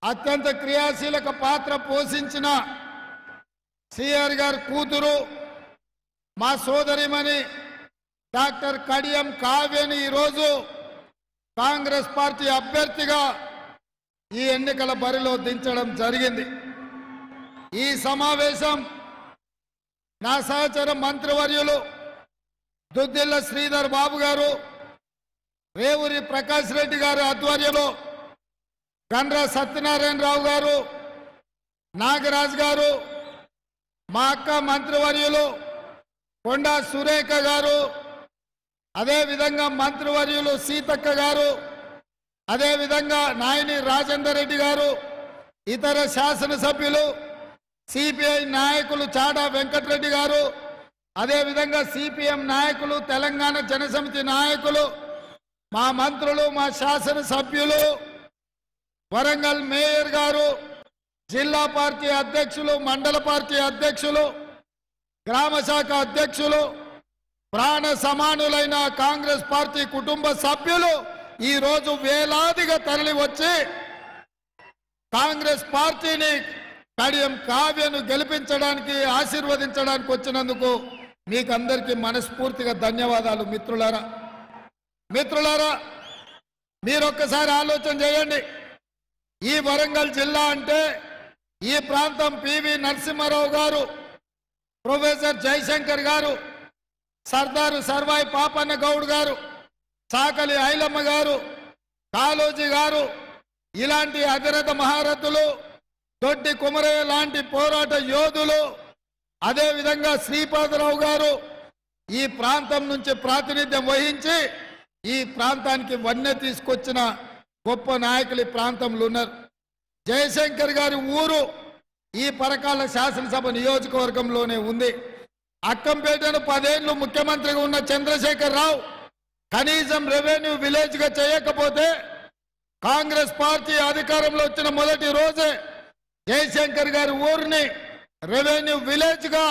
అత్యంత క్రియాశీలక పాత్ర పోషించిన సిఆర్ గారి కూతురు మా సోదరిమణి డాక్టర్ కడియం కావ్యని ఈరోజు కాంగ్రెస్ పార్టీ అభ్యర్థిగా ఈ ఎన్నికల బరిలో దించడం జరిగింది। ఈ సమావేశం నా సహచర మంత్రివర్యులు దుద్దిల్ల శ్రీధర్ బాబు గారు, రేవూరి ప్రకాష్ రెడ్డి గారి ఆధ్వర్యంలో గండ్ర సత్యనారాయణరావు గారు, నాగరాజ్ గారు, మా అక్క మంత్రివర్యులు కొండా సురేఖ గారు, అదేవిధంగా మంత్రివర్యులు సీతక్క గారు, అదేవిధంగా నాయని రాజేందర్ రెడ్డి గారు, ఇతర శాసనసభ్యులు, సిపిఐ నాయకులు చాడా వెంకటరెడ్డి గారు, అదేవిధంగా సిపిఎం నాయకులు, తెలంగాణ జనసమితి నాయకులు, మా మంత్రులు, మా శాసనసభ్యులు, వరంగల్ మేయర్ గారు, జిల్లా పార్టీ అధ్యక్షులు, మండల పార్టీ అధ్యక్షులు, గ్రామ శాఖ అధ్యక్షులు, ప్రాణ సమానులైన కాంగ్రెస్ పార్టీ కుటుంబ సభ్యులు ఈరోజు వేలాదిగా తరలి వచ్చి కాంగ్రెస్ పార్టీని కడియం కావ్యను గెలిపించడానికి ఆశీర్వదించడానికి వచ్చినందుకు మీకందరికీ మనస్ఫూర్తిగా ధన్యవాదాలు। మిత్రులారా మీరొక్కసారి ఆలోచన చేయండి। ఈ వరంగల్ జిల్లా అంటే ఈ ప్రాంతం పివి నరసింహారావు గారు, ప్రొఫెసర్ జయశంకర్ గారు, సర్దారు సర్వాయి పాపన్న గౌడ్ గారు, చాకలి ఐలమ్మ గారు, కాళోజీ గారు, ఇలాంటి అధిరథ మహారథులు, దొడ్డి కుమరయ్య లాంటి పోరాట యోధులు, అదేవిధంగా శ్రీపాదరావు గారు ఈ ప్రాంతం నుంచి ప్రాతినిధ్యం వహించి ఈ ప్రాంతానికి వన్నె తీసుకొచ్చిన గొప్ప నాయకులు ఈ ప్రాంతంలో ఉన్నారు। జయశంకర్ గారి ఊరు ఈ పరకాల శాసనసభ నియోజకవర్గంలోనే ఉంది। అక్కంపేటను 10 ఏళ్లు ముఖ్యమంత్రిగా ఉన్న చంద్రశేఖర్ రావు కనీసం రెవెన్యూ విలేజ్ గా చేయకపోతే కాంగ్రెస్ పార్టీ అధికారంలో వచ్చిన మొదటి రోజే జయశంకర్ గారి ఊరిని రెవెన్యూ విలేజ్ గా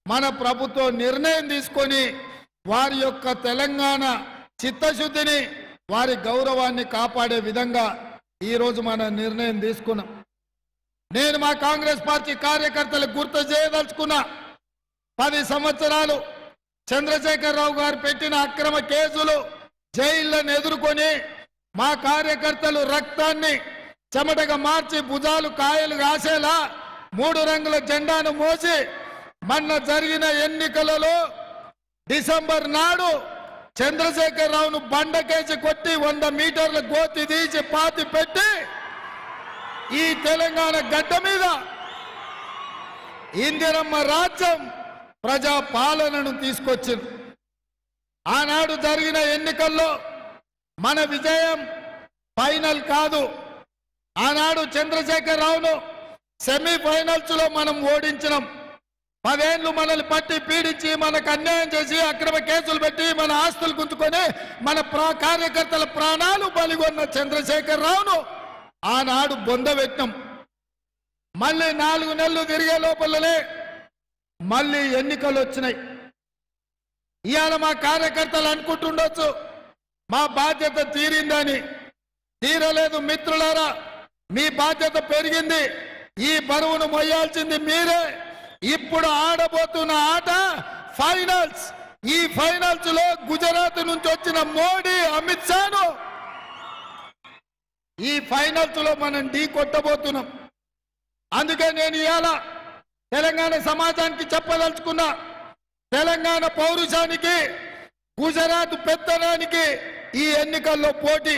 మన ప్రభుత్వం నిర్ణయం తీసుకొని వారి యొక్క తెలంగాణ చిత్తశుద్ధిని, వారి గౌరవాన్ని కాపాడే విధంగా ఈరోజు మన నిర్ణయం తీసుకున్నాం। నేను మా కాంగ్రెస్ పార్టీ కార్యకర్తలకు గుర్తు చేయదలుచుకున్నా, 10 సంవత్సరాలు చంద్రశేఖర్ రావు గారు పెట్టిన అక్రమ కేసులు, జైళ్లను ఎదుర్కొని మా కార్యకర్తలు రక్తాన్ని చెమటగా మార్చి భుజాలు కాయలు కాసేలా 3 రంగుల జెండాను మోసి మొన్న జరిగిన ఎన్నికలలో డిసెంబర్ నాడు చంద్రశేఖర్ రావును బండకేసి కొట్టి 100 మీటర్ల గోతి తీసి పాతి పెట్టి ఈ తెలంగాణ గడ్డ మీద ఇందిరమ్మ రాజ్యం ప్రజా పాలనను తీసుకొచ్చింది। ఆనాడు జరిగిన ఎన్నికల్లో మన విజయం ఫైనల్ కాదు। ఆనాడు చంద్రశేఖర్ రావును సెమీఫైనల్స్ లో మనం ఓడించినాం। 10 ఏళ్లు మనల్ని పట్టి పీడించి మనకు అన్యాయం చేసి అక్రమ కేసులు పెట్టి మన ఆస్తులు గుంజుకొని మన కార్యకర్తల ప్రాణాలు బలిగొన్న చంద్రశేఖర్ రావును ఆనాడు బొందబెట్టినాం। మళ్ళీ 4 నెలలు తిరిగే లోపలనే మళ్ళీ ఎన్నికలు వచ్చినాయి। ఇవాళ మా కార్యకర్తలు అనుకుంటుండొచ్చు మా బాధ్యత తీరిందని, తీరలేదు మిత్రులారా, మీ బాధ్యత పెరిగింది। ఈ బరువును మొయ్యాల్సింది మీరే। ఇప్పుడు ఆడబోతున్న ఆట ఫైనల్స్। ఈ ఫైనల్స్ లో గుజరాత్ నుంచి వచ్చిన మోడీ, అమిత్ షాను ఈ ఫైనల్స్ లో మనం ఢీ కొట్టబోతున్నాం। అందుకే నేను ఇవాళ తెలంగాణ సమాజానికి చెప్పదలుచుకున్నా, తెలంగాణ పౌరుషానికి, గుజరాత్ పెత్తనానికి ఈ ఎన్నికల్లో పోటీ।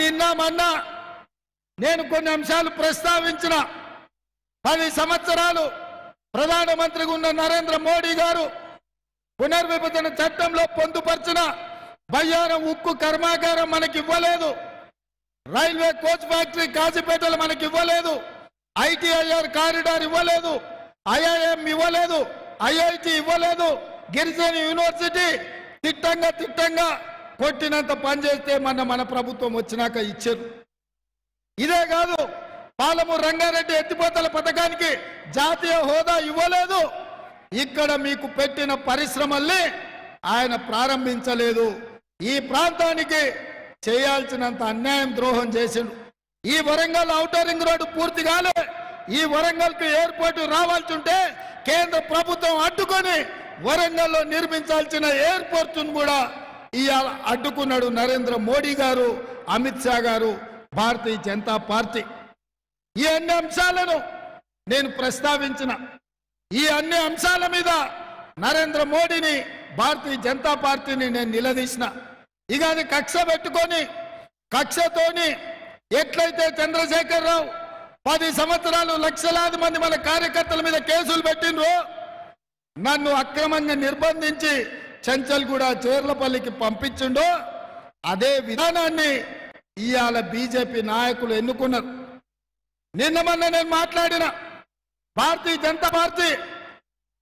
నిన్నమన్నా నేను కొన్ని అంశాలు ప్రస్తావించిన, 10 సంవత్సరాలు ప్రధానమంత్రిగా ఉన్న నరేంద్ర మోడీ గారు పునర్విభజన చట్టంలో పొందుపరిచిన బయ్యారం ఉక్కు కర్మాగారం మనకి ఇవ్వలేదు, రైల్వే కోచ్ ఫ్యాక్టరీ కాజీపేటలో మనకి ఇవ్వలేదు, ఐటీఐఆర్ కారిడార్ ఇవ్వలేదు, ఐఐఎం ఇవ్వలేదు, ఐఐటి ఇవ్వలేదు, గిరిజన యూనివర్సిటీ తిట్టంగా కొట్టినంత పనిచేస్తే మన ప్రభుత్వం వచ్చినాక ఇచ్చారు। ఇదే కాదు, పాలమూరు రంగారెడ్డి ఎత్తిపోతల పథకానికి జాతీయ హోదా ఇవ్వలేదు, ఇక్కడ మీకు పెట్టిన పరిశ్రమల్ని ఆయన ప్రారంభించలేదు। ఈ ప్రాంతానికి చేయాల్సినంత అన్యాయం, ద్రోహం చేసిండు। ఈ వరంగల్ ఔటర్ రింగ్ రోడ్డు పూర్తి కాలే. ఈ వరంగల్కి ఎయిర్పోర్ట్ రావాల్సి ఉంటే కేంద్ర ప్రభుత్వం అడ్డుకొని వరంగల్లో నిర్మించాల్సిన ఎయిర్పోర్ట్ కూడా ఇవాళ అడ్డుకున్నాడు నరేంద్ర మోడీ గారు, అమిత్ షా గారు, భారతీయ జనతా పార్టీ. ఈ అన్ని అంశాలను నేను ప్రస్తావించిన. ఈ అన్ని అంశాల మీద నరేంద్ర మోడీని, భారతీయ జనతా పార్టీని నేను నిలదీసిన. ఇక అది కక్ష పెట్టుకొని, కక్షతోని ఎట్లయితే చంద్రశేఖర్ రావు 10 సంవత్సరాలు లక్షలాది మంది మన కార్యకర్తల మీద కేసులు పెట్టిండ్రు, నన్ను అక్రమంగా నిర్బంధించి చెంచల్గూడ, చేర్లపల్లికి పంపించిండో అదే విధానాన్ని ఇవాళ బీజేపీ నాయకులు ఎన్నుకున్నారు. నిన్న మొన్న నేను మాట్లాడిన Bharatiya Janata party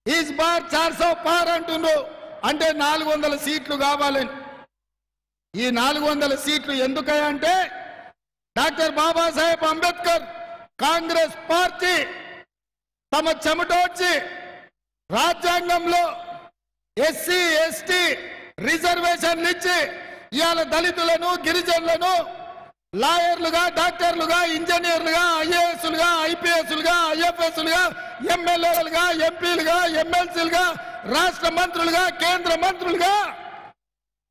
is bar 400 పార్ అంటుండ్రు. అంటే 400 సీట్లు కావాలని. ఈ 400 సీట్లు ఎందుకయ్యా అంటే డాక్టర్ బాబాసాహెబ్ అంబేద్కర్ కాంగ్రెస్ పార్టీ తమ చెమటోడ్చి రాజ్యాంగంలో ఎస్సీ ఎస్టీ రిజర్వేషన్లు ఇచ్చి ఇవాళ దళితులను, గిరిజనులను లాయర్లుగా, డాక్టర్లుగా, ఇంజనీర్లుగా, ఐఏఎస్లుగా, ఐపీఎస్లుగా, ఐఎఫ్ఎస్లుగా, ఎమ్మెల్యేలుగా, ఎంపీలుగా, ఎమ్మెల్సీలుగా, రాష్ట్ర మంత్రులుగా, కేంద్ర మంత్రులుగా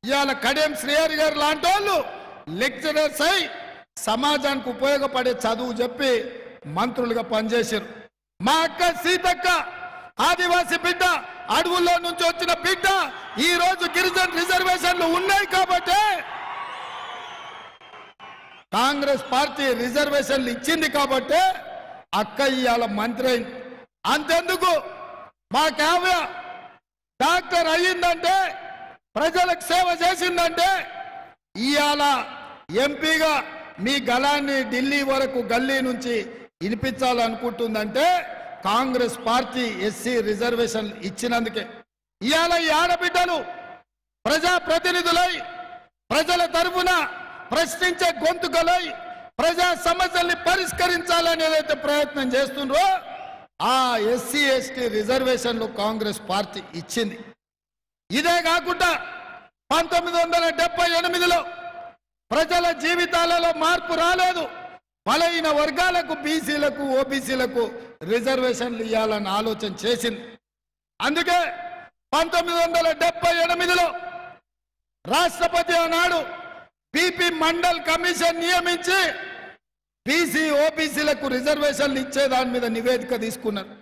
ఇవాళ కడియం శ్రీహరి గారు లాంటి వాళ్ళు లెక్చరర్స్ అయి సమాజానికి ఉపయోగపడే చదువు చెప్పి మంత్రులుగా పనిచేశారు. మా అక్క సీతక్క ఆదివాసీ బిడ్డ, అడవుల్లో నుంచి వచ్చిన బిడ్డ ఈ రోజు గిరిజన రిజర్వేషన్లు ఉన్నాయి కాబట్టి కాంగ్రెస్ పార్టీ రిజర్వేషన్లు ఇచ్చింది కాబట్టి అక్క ఇవాళ మంత్రి అయింది. అంతెందుకు మా కావ్య డాక్టర్ అయ్యిందంటే, ప్రజలకు సేవ చేసిందంటే ఇవాళ ఎంపీగా మీ గళాన్ని ఢిల్లీ వరకు గల్లీ నుంచి వినిపించాలనుకుంటుందంటే కాంగ్రెస్ పార్టీ ఎస్సీ రిజర్వేషన్ ఇచ్చినందుకే. ఇవాళ ఈ ఆడబిడ్డలు ప్రజా ప్రతినిధులై ప్రజల తరఫున ప్రశ్నించే గొంతుకలై ప్రజా సమస్యల్ని పరిష్కరించాలని ఏదైతే ప్రయత్నం చేస్తుండ్రో ఆ ఎస్సీ ఎస్టీ రిజర్వేషన్లు కాంగ్రెస్ పార్టీ ఇచ్చింది. ఇదే కాకుండా 1978లో ప్రజల జీవితాలలో మార్పు రాలేదు. బలహీన వర్గాలకు, బీసీలకు, ఓబీసీలకు రిజర్వేషన్లు ఇవ్వాలని ఆలోచన చేసింది. అందుకే 1978లో రాష్ట్రపతి ఆనాడు బీపీ మండల్ కమిషన్ నియమించి బీసీ, ఓబీసీలకు రిజర్వేషన్లు ఇచ్చే దాని మీద నివేదిక తీసుకున్నారు.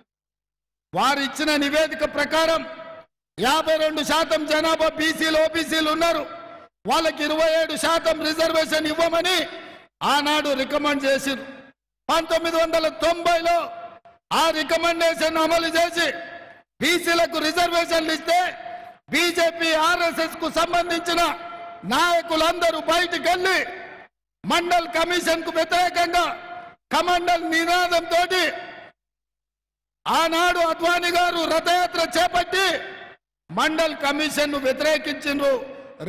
వారు ఇచ్చిన నివేదిక ప్రకారం 52% జనాభా బీసీలు, ఓబీసీలు ఉన్నారు. వాళ్ళకి 27% రిజర్వేషన్ ఇవ్వమని ఆనాడు రికమెండ్ చేశారు. 1990లో ఆ రికమెండేషన్ అమలు చేసి బీసీలకు రిజర్వేషన్లు ఇస్తే బీజేపీ, ఆర్ఎస్ఎస్ కు సంబంధించిన నాయకులందరూ బయటికి వెళ్ళి మండల్ కమిషన్ కు వ్యతిరేకంగా కమండల్ నినాదంతో ఆనాడు అద్వానీ గారు రథయాత్ర చేపట్టి మండల్ కమిషన్ ను వ్యతిరేకించిండ్రు.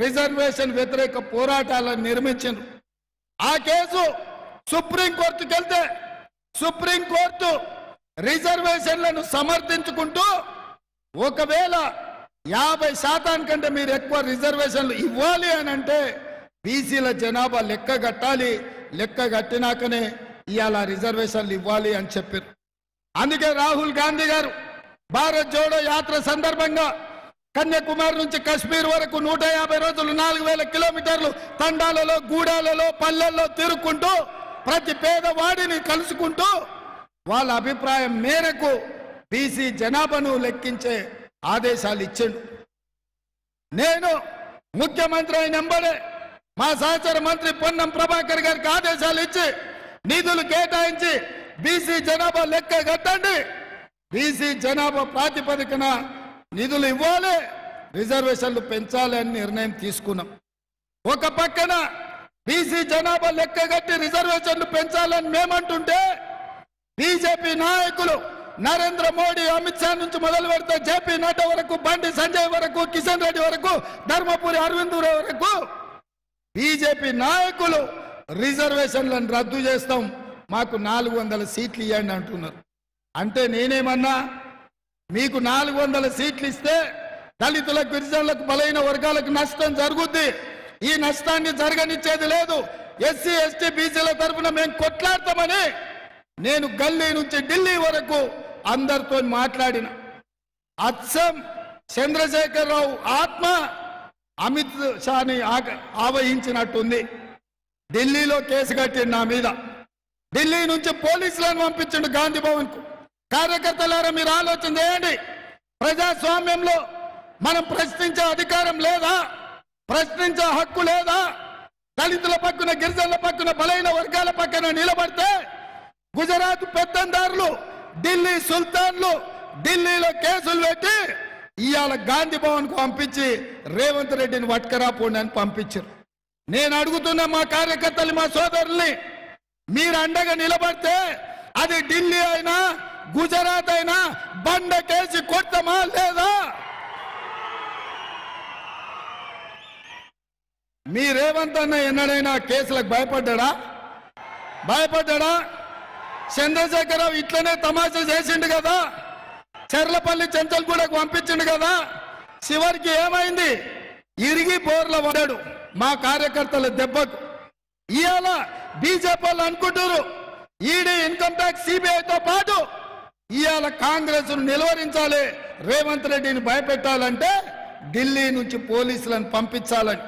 రిజర్వేషన్ వ్యతిరేక పోరాటాలను నిర్మించిండ్రు. ఆ కేసు సుప్రీంకోర్టుకి వెళ్తే సుప్రీంకోర్టు రిజర్వేషన్లను సమర్థించుకుంటూ ఒకవేళ 50% కంటే మీరు ఎక్కువ రిజర్వేషన్లు ఇవ్వాలి అని అంటే బీసీల జనాభా లెక్క కట్టాలి, లెక్క కట్టినాకనే ఇవాళ రిజర్వేషన్లు ఇవ్వాలి అని చెప్పారు. అందుకే రాహుల్ గాంధీ గారు భారత్ జోడో యాత్ర సందర్భంగా కన్యాకుమారి నుంచి కశ్మీర్ వరకు 150 రోజులు 4000 కిలోమీటర్లు తండాలలో, గూడాలలో, పల్లెల్లో తిరుగుకుంటూ ప్రతి పేదవాడిని కలుసుకుంటూ వాళ్ళ అభిప్రాయం మేరకు బీసీ జనాభాను లెక్కించే ఆదేశాలు ఇచ్చిండు. నేను ముఖ్యమంత్రి అయినంబడే మా సహచర మంత్రి పొన్నం ప్రభాకర్ గారికి ఆదేశాలు ఇచ్చి నిధులు కేటాయించి బీసీ జనాభా లెక్క కట్టండి, బీసీ జనాభా ప్రాతిపదికన నిధులు ఇవ్వాలి, రిజర్వేషన్లు పెంచాలి అని నిర్ణయం తీసుకున్నాం. ఒక పక్కన బీసీ జనాభా లెక్క కట్టి రిజర్వేషన్లు పెంచాలని మేమంటుంటే బీజేపీ నాయకులు నరేంద్ర మోడీ, అమిత్ షా నుంచి మొదలు పెడితే జేపీ నడ్డా వరకు, బండి సంజయ్ వరకు, కిషన్ రెడ్డి వరకు, ధర్మపురి అరవింద్ వరకు బీజేపీ నాయకులు రిజర్వేషన్లను రద్దు చేస్తాం, మాకు 400 సీట్లు ఇవ్వండి అంటున్నారు. అంటే నేనేమన్నా మీకు 400 సీట్లు ఇస్తే దళితులకు, గిరిజనులకు, బలైన వర్గాలకు నష్టం జరుగుద్ది, ఈ నష్టాన్ని జరగనిచ్చేది లేదు, ఎస్సీ ఎస్టీ బీసీల తరఫున మేము కొట్లాడతామని నేను గల్లీ నుంచి ఢిల్లీ వరకు అందరితో మాట్లాడిన. అచ్చం చంద్రశేఖరరావు ఆత్మ అమిత్ షాని ఆవహించినట్టుంది. ఢిల్లీలో కేసు కట్టిండు నా మీద. ఢిల్లీ నుంచి పోలీసులను పంపించిండు గాంధీ భవన్ కు. కార్యకర్తలారా మీరు ఆలోచన చేయండి. ప్రజాస్వామ్యంలో మనం ప్రశ్నించే అధికారం లేదా? ప్రశ్నించే హక్కు లేదా? దళితుల పక్కన, గిరిజనుల పక్కన, బలైన వర్గాల పక్కన నిలబడితే గుజరాత్ పెత్తందారులు, ఢిల్లీ సుల్తాన్లు ఢిల్లీలో కేసులు పెట్టి ఇవాళ గాంధీ భవన్ కు పంపించి రేవంత్ రెడ్డిని పట్టుకరాపోండి అని పంపించారు. నేను అడుగుతున్న మా కార్యకర్తలు, మా సోదరుల్ని, మీరు అండగా నిలబడితే అది ఢిల్లీ అయినా గుజరాత్ అయినా బండ కేసి కొట్టమా లేదా? మీ రేవంత్ అన్న ఎన్నడైనా కేసులకు భయపడ్డా? చంద్రశేఖరరావు ఇట్లనే తమాషా చేసిండు కదా, చెర్లపల్లి చెంచల్గూడకు పంపించిండు కదా. చివరికి ఏమైంది? ఇరిగి బోర్ల పడ్డాడు మా కార్యకర్తల దెబ్బకు. ఇవాళ బీజేపీ వాళ్ళు అనుకుంటారు ఈడీ, ఇన్కమ్ ట్యాక్స్, సిబిఐతో పాటు ఇవాళ కాంగ్రెస్ నిలువరించాలి, రేవంత్ రెడ్డిని భయపెట్టాలంటే ఢిల్లీ నుంచి పోలీసులను పంపించాలని.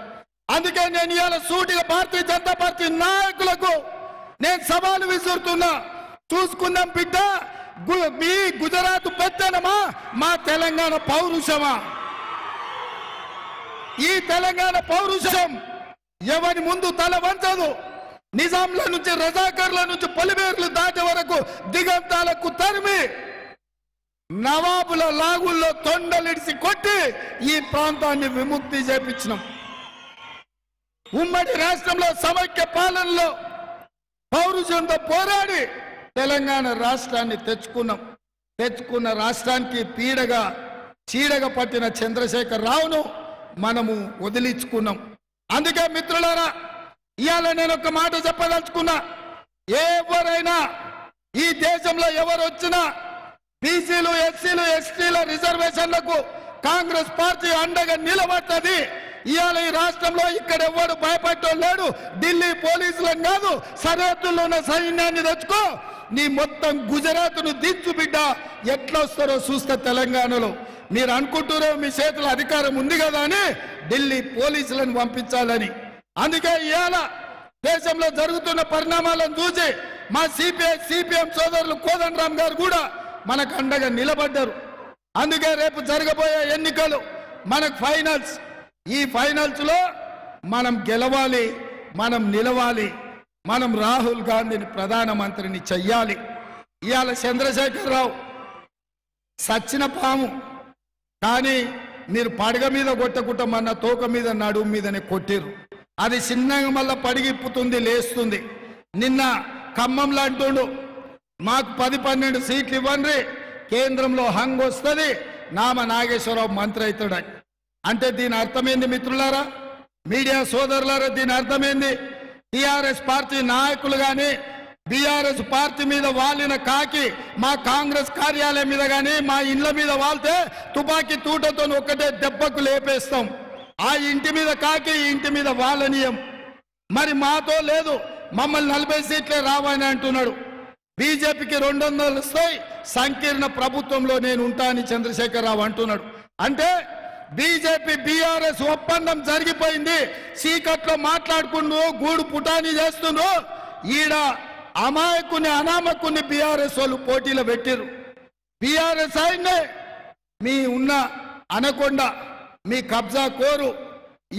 అందుకే నేను ఇవాళ సూటిగా భారతీయ జనతా పార్టీ నాయకులకు నేను సవాలు విసురుతున్నా. చూసుకుందాం బిడ్డ, మీ గుజరాత్ పెత్తనమా, మా తెలంగాణ పౌరుషమా? ఈ తెలంగాణ పౌరుషం ఎవరి ముందు తల వంచదు. నిజాంల నుంచి, రజాకర్ల నుంచి పొలిమేర్లు దాటే వరకు దిగంతాలకు తరిమి నవాబుల లాగుల్లో తొండలిడిసి కొట్టి ఈ ప్రాంతాన్ని విముక్తి చేపించినాం. ఉమ్మడి రాష్ట్రంలో సమైక్య పాలనలో పౌరుషంతో పోరాడి తెలంగాణ రాష్ట్రాన్ని తెచ్చుకున్న రాష్ట్రానికి చీడగా పట్టిన చంద్రశేఖర్ రావును మనము వదిలించుకున్నాం. అందుకే మిత్రులారా, ఇవాళ నేను ఒక మాట చెప్పదలుచుకున్నా. ఎవరైనా ఈ దేశంలో ఎవరు వచ్చినా బీసీలు, ఎస్సీలు, ఎస్టీల రిజర్వేషన్లకు కాంగ్రెస్ పార్టీ అండగా నిలబడుతుంది. ఇవాళ ఈ రాష్ట్రంలో ఇక్కడ ఎవరు భయపడటం లేడు. ఢిల్లీ పోలీసులను కాదు, సరిహద్దుల్లో ఉన్న సైన్యాన్ని తెచ్చుకో, నీ మొత్తం గుజరాత్ను దించు బిడ్డ. ఎట్లా వస్తారో చూస్తే తెలంగాణలో మీరు అనుకుంటారో మీ చేతిలో అధికారం ఉంది కదా అని ఢిల్లీ పోలీసులను పంపించాలని. అందుకే ఇవాళ దేశంలో జరుగుతున్న పరిణామాలను చూసి మా సిపిఎం సోదరులు కోదండరామ్ గారు కూడా మనకు అండగా నిలబడ్డారు. అందుకే రేపు జరగబోయే ఎన్నికలు మనకు ఫైనల్స్. ఈ ఫైనల్స్ లో మనం గెలవాలి, మనం నిలవాలి, మనం రాహుల్ గాంధీని ప్రధానమంత్రిని చెయ్యాలి. ఇవాళ చంద్రశేఖరరావు సచ్చిన పాము, కానీ మీరు పడగ మీద కొట్టకుండా మన తోక మీద, నడుము మీదనే కొట్టిర్రు. అది చిన్నగా మళ్ళా పడిగిప్పుతుంది, లేస్తుంది. నిన్న ఖమ్మంలో అంటుండు, మాకు 10-12 సీట్లు ఇవ్వండి, కేంద్రంలో హంగ్ వస్తుంది, నామ నాగేశ్వరరావు మంత్రి అవుతాడని. అంటే దీని అర్థమైంది మిత్రులారా, మీడియా సోదరులారా, దీని అర్థమైంది టిఆర్ఎస్ పార్టీ నాయకులు కానీ బీఆర్ఎస్ పార్టీ మీద వాలిన కాకి మా కాంగ్రెస్ కార్యాలయం మీద కానీ మా ఇండ్ల మీద వాళ్తే తుపాకీ తూటతో ఒక్కటే దెబ్బకు లేపేస్తాం. ఆ ఇంటి మీద కాకి, ఈ ఇంటి మీద వాలనీయం. మరి మాతో లేదు, మమ్మల్ని 40 సీట్లే రావని అంటున్నాడు. బీజేపీకి 200 వస్తాయి, సంకీర్ణ ప్రభుత్వంలో నేను ఉంటా అని చంద్రశేఖరరావు అంటున్నాడు. అంటే బీజేపీ బీఆర్ఎస్ ఒప్పందం జరిగిపోయింది. చీకట్లో మాట్లాడుకుంటూ గూడు పుటాని చేస్తుండ్రు. ఈడ అమాయకుని అనామకుని బీఆర్ఎస్ వాళ్ళు పోటీలో పెట్టిరు. బీఆర్ఎస్ ఆయన్నే మీ ఉన్న అనకొండ, మీ కబ్జా కోరు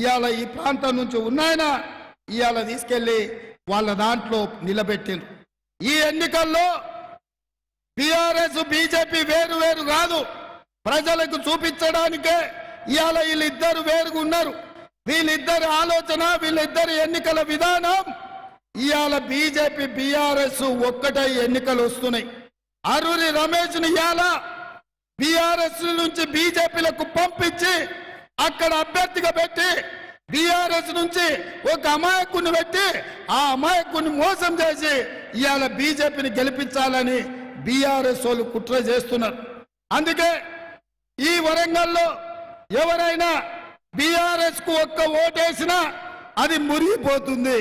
ఇవాళ ఈ ప్రాంతం నుంచి ఉన్నాయన ఇవాళ తీసుకెళ్లి వాళ్ళ దాంట్లో నిలబెట్టిరు. ఈ ఎన్నికల్లో బీఆర్ఎస్ బీజేపీ వేరు వేరు కాదు, ప్రజలకు చూపించడానికే ఇవాళ వీళ్ళిద్దరు వేరుగా ఉన్నారు. వీళ్ళిద్దరి ఆలోచన, వీళ్ళిద్దరి ఎన్నికల విధానం ఇవాళ బీజేపీ బీఆర్ఎస్ ఒక్కటై ఎన్నికలు వస్తున్నాయి. అరూరి రమేష్ ని ఇవాళ బీఆర్ఎస్ నుంచి బీజేపీలకు పంపించి అక్కడ అభ్యర్థిగా పెట్టి బీఆర్ఎస్ నుంచి ఒక అమాయకుని పెట్టి ఆ అమాయకుని మోసం చేసి ఇవాళ బీజేపీని గెలిపించాలని బీఆర్ఎస్ వాళ్ళు కుట్ర చేస్తున్నారు. అందుకే ఈ వరంగల్లో ఎవరైనా బీఆర్ఎస్ కు ఒక్క ఓటేసినా అది మురిగిపోతుంది.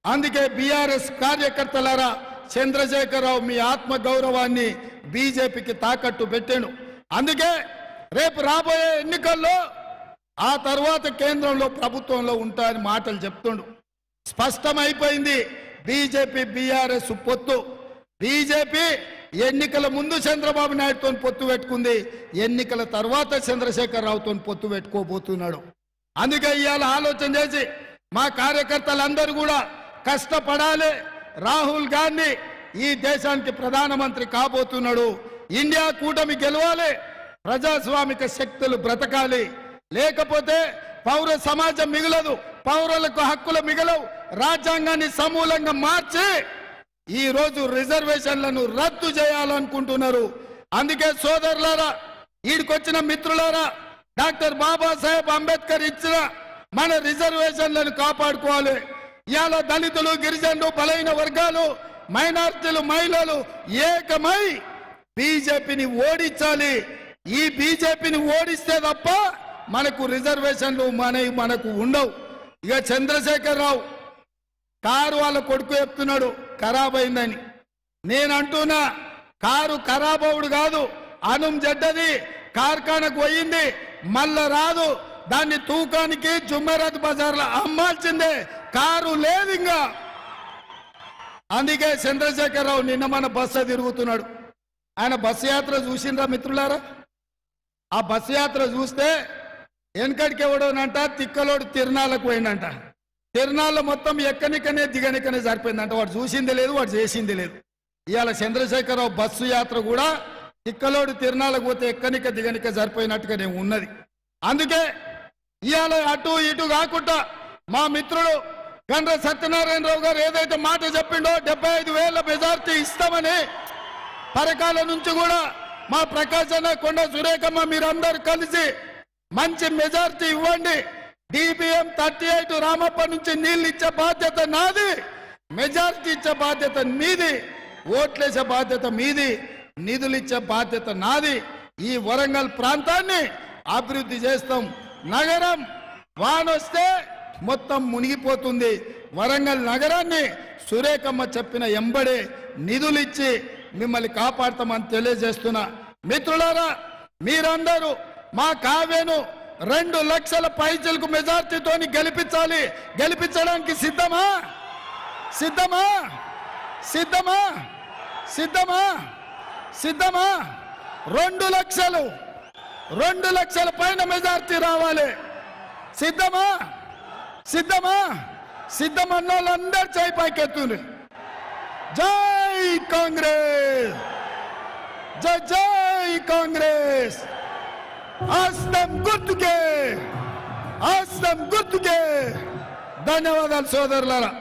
అందుకే బీఆర్ఎస్ కార్యకర్తలారా, చంద్రశేఖరరావు మీ ఆత్మ గౌరవాన్ని బీజేపీకి తాకట్టు పెట్టాను. అందుకే రేపు రాబోయే ఎన్నికల్లో ఆ తర్వాత కేంద్రంలో ప్రభుత్వంలో ఉంటాయని మాటలు చెప్తుండు. స్పష్టమైపోయింది బీజేపీ బీఆర్ఎస్ పొత్తు. బీజేపీ ఎన్నికల ముందు చంద్రబాబు నాయుడుతో పొత్తు పెట్టుకుంది, ఎన్నికల తర్వాత చంద్రశేఖరరావుతో పొత్తు పెట్టుకోబోతున్నాడు. అందుకే ఇవాళ ఆలోచన చేసి మా కార్యకర్తలందరూ కూడా కష్టపడాలి. రాహుల్ గాంధీ ఈ దేశానికి ప్రధానమంత్రి కాబోతున్నాడు. ఇండియా కూటమి గెలవాలి, ప్రజాస్వామిక శక్తులు బ్రతకాలి. లేకపోతే పౌర సమాజం మిగలదు, పౌరులకు హక్కులు మిగలవు. రాజ్యాంగాన్ని సమూలంగా మార్చి ఈ రోజు రిజర్వేషన్లను రద్దు చేయాలనుకుంటున్నారు. అందుకే సోదరులారా, ఈడికొచ్చిన మిత్రులారా, డాక్టర్ బాబాసాహెబ్ అంబేద్కర్ ఇచ్చిన మన రిజర్వేషన్లను కాపాడుకోవాలి. ఇవాళ దళితులు, గిరిజనులు, బలైన వర్గాలు, మైనారిటీలు, మహిళలు ఏకమై బీజేపీని ఓడించాలి. ఈ బీజేపీని ఓడిస్తే తప్ప మనకు రిజర్వేషన్లు మనకు ఉండవు. ఇక చంద్రశేఖరరావు కారు వాళ్ళ కొడుకు చెప్తున్నాడు ఖరాబ్ అయిందని. నేను అంటున్నా, కారు ఖరాబ్ అవుడు కాదు, అనుం జడ్డది కార్ఖానకు పోయింది, మళ్ళా రాదు. దాన్ని తూకానికి జుమ్మెరాత్ బజార్లో అమ్మాల్సిందే, కారు లేదు ఇంకా. అందుకే చంద్రశేఖరరావు నిన్న మన బస్సు తిరుగుతున్నాడు. ఆయన బస్సు యాత్ర చూసిండ్రా మిత్రులారా? ఆ బస్సు యాత్ర చూస్తే వెనకడికి ఎవడోనంట తిక్కలోడు తిరునాళ్ళకు పోయిందంట. తిరునాళ్ళు మొత్తం ఎక్కనికనే దిగనికనే సరిపోయిందంట. వాడు చూసింది లేదు, వాడు చేసింది లేదు. ఇవాళ చంద్రశేఖరరావు బస్సు యాత్ర కూడా తిక్కలోడు తిరునాళ్ళకు పోతే ఎక్కనిక దిగనిక సరిపోయినట్టుగానే ఉన్నది. అందుకే ఇవాళ అటు ఇటు కాకుండా మా మిత్రుడు గండ్ర సత్యనారాయణరావు గారు ఏదైతే మాట చెప్పిండో 75,000 మెజార్టీ ఇస్తామని, పరకాల నుంచి కూడా మా ప్రకాశన్న, కొండ సురేఖమ్మ మీరందరూ కలిసి మంచి మెజార్టీ ఇవ్వండి. DBM 38 రామప్ప నుంచి నీళ్ళు ఇచ్చే బాధ్యత నాది, మెజార్టీ ఇచ్చే బాధ్యత మీది, ఓట్లేసే బాధ్యత మీది, నిధులు ఇచ్చే బాధ్యత నాది. ఈ వరంగల్ ప్రాంతాన్ని అభివృద్ధి చేస్తాం. నగరం వానొస్తే మొత్తం మునిగిపోతుంది. వరంగల్ నగరాన్ని సురేఖమ్మ చెప్పిన ఎంబడే నిధులిచ్చి మిమ్మల్ని కాపాడతామని తెలియజేస్తున్నా. మిత్రులారా, మీరందరూ మా కావ్యను 2 లక్షల పైచలకు మెజార్టీతో గెలిపించాలి. గెలిపించడానికి సిద్ధమా? సిద్ధమా? సిద్ధమా? సిద్ధమా? సిద్ధమా? 2 లక్షల పైన మెజార్టీ రావాలి. సిద్ధమా? సిద్ధమా? సిద్ధమన్న వాళ్ళందరూ చేయి పైకెత్తుంది. జై కాంగ్రెస్, జై జై కాంగ్రెస్. హస్తం గుర్తుకే, హస్తం గుర్తుకే. ధన్యవాదాలు సోదరులారా.